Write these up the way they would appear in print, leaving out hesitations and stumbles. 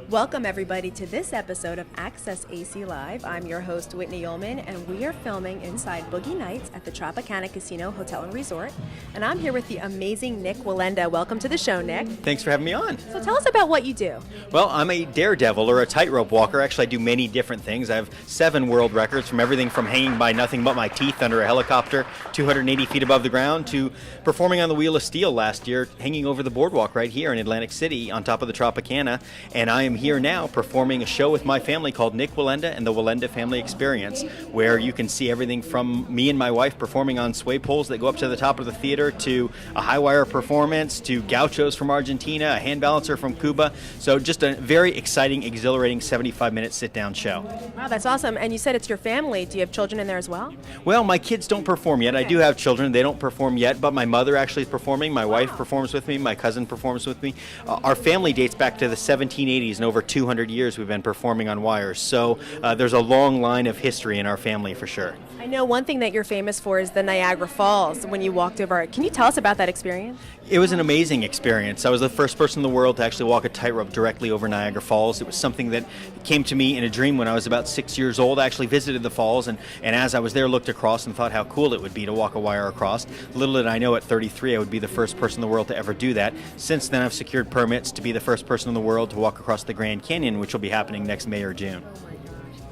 Welcome everybody to this episode of Access AC Live. I'm your host Whitney Ullman, and we are filming inside Boogie Nights at the Tropicana Casino Hotel and Resort. And I'm here with the amazing Nik Wallenda. Welcome to the show, Nik. Thanks for having me on. So tell us about what you do. Well, I'm a daredevil or a tightrope walker. Actually, I do many different things. I have 7 world records, from everything from hanging by nothing but my teeth under a helicopter 280 feet above the ground to performing on the Wheel of Steel last year, hanging over the boardwalk right here in Atlantic City on top of the Tropicana. And I am here now performing a show with my family called Nik Wallenda and the Wallenda Family Experience, where you can see everything from me and my wife performing on sway poles that go up to the top of the theater, to a high wire performance, to gauchos from Argentina, a hand balancer from Cuba. So just a very exciting, exhilarating 75-minute sit-down show. Wow, that's awesome. And you said it's your family. Do you have children in there as well? Well, my kids don't perform yet. I do have children. They don't perform yet, but my mother actually is performing. My wife performs with me. My cousin performs with me. Our family dates back to the 1780s, and over 200 years we've been performing on wires. So there's a long line of history in our family for sure. I know one thing that you're famous for is the Niagara Falls when you walked over. Can you tell us about that experience? It was an amazing experience. I was the first person in the world to actually walk a tightrope directly over Niagara Falls. It was something that came to me in a dream when I was about 6 years old. I actually visited the falls, and as I was there, looked across and thought how cool it would be to walk a wire across. Little did I know at 33 I would be the first person in the world to ever do that. Since then, I've secured permits to be the first person in the world to walk across the Grand Canyon, which will be happening next May or June.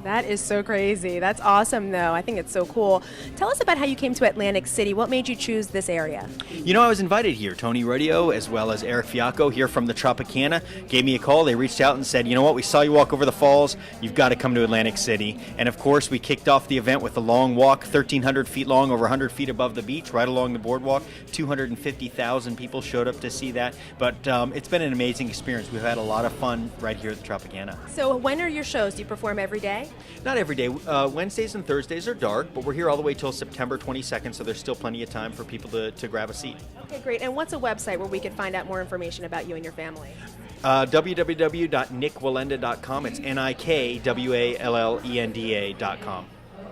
That is so crazy. That's awesome, though. I think it's so cool. Tell us about how you came to Atlantic City. What made you choose this area? You know, I was invited here. Tony Radio, as well as Eric Fiacco here from the Tropicana, gave me a call. They reached out and said, you know what, we saw you walk over the falls. You've got to come to Atlantic City. And of course, we kicked off the event with a long walk, 1,300 feet long, over 100 feet above the beach, right along the boardwalk. 250,000 people showed up to see that. But it's been an amazing experience. We've had a lot of fun right here at the Tropicana. So when are your shows? Do you perform every day? Not every day. Wednesdays and Thursdays are dark, but we're here all the way till September 22nd, so there's still plenty of time for people to grab a seat. Okay, great. And what's a website where we can find out more information about you and your family? www.nikwallenda.com. It's NIKWALLENDA.com.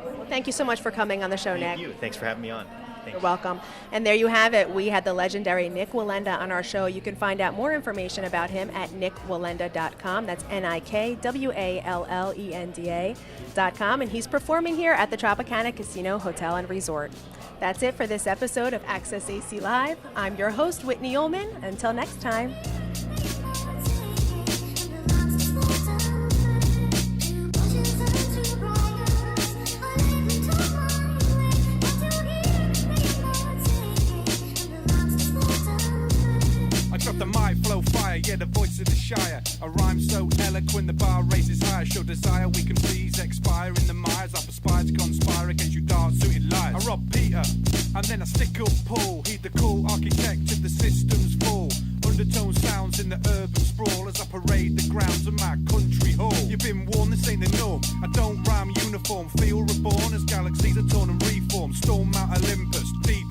Well, thank you so much for coming on the show, Nik. Thank you. Thanks for having me on. You're welcome. And there you have it. We had the legendary Nik Wallenda on our show. You can find out more information about him at nikwallenda.com. That's NIKWALLENDA.com. And he's performing here at the Tropicana Casino Hotel and Resort. That's it for this episode of Access AC Live. I'm your host, Whitney Ullman. Until next time. The mic flow fire, yeah, the voice of the Shire. A rhyme so eloquent, the bar raises higher. Show desire, we can please expire in the mires. I perspire to conspire against you dark-suited liars. I rob Peter, and then I stick up Paul. Heed the cool architect of the system's fall. Undertone sounds in the urban sprawl as I parade the grounds of my country hall. You've been warned, this ain't the norm. I don't rhyme uniform, feel reborn as galaxies are torn and reformed. Storm Mount Olympus, deep